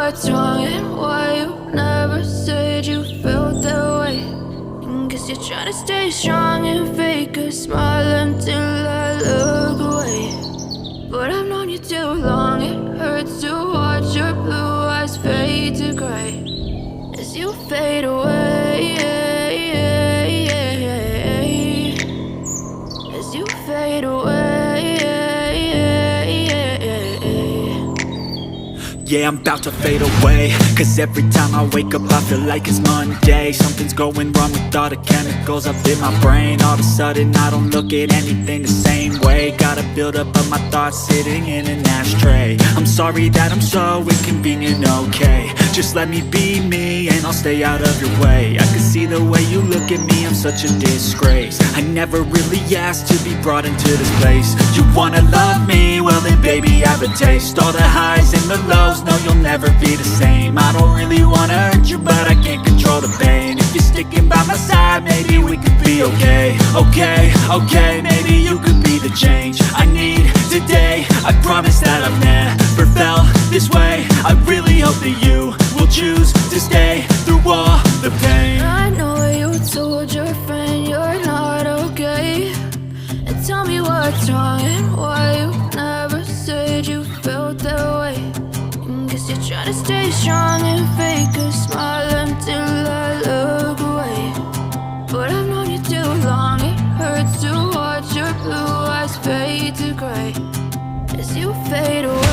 what's wrong and why you never said you felt that way. And guess you're trying to stay strong and fake a smile until I look away. But I've known you too long, it hurts to watch your blue eyes fade to gray as you fade away, as you fade away. Yeah, I'm about to fade away, cause every time I wake up I feel like it's Monday. Something's going wrong with all the chemicals up in my brain. All of a sudden I don't look at anything the same way. Gotta build up of my thoughts sitting in an ashtray. I'm sorry that I'm so inconvenient, okay. Just let me be me and I'll stay out of your way. I can see the way you look at me, I'm such a disgrace. I never really asked to be brought into this place. You wanna love me? Well then baby I have a taste. All the highs and the lows, no you'll never be the same. I don't really wanna hurt you but I can't control the pain. If you're sticking by my side maybe we could be okay. Okay, maybe you could be the change I need today. I promise that I've never felt this way. I really hope that you will choose to stay through all the pain. I know you told your friend you're not okay, and tell me what's wrong and why you never said you felt that way. And guess you're trying to stay strong and fake a smile until I look away. But I've known you too long, it hurts to watch your blue eyes fade to gray as you fade away.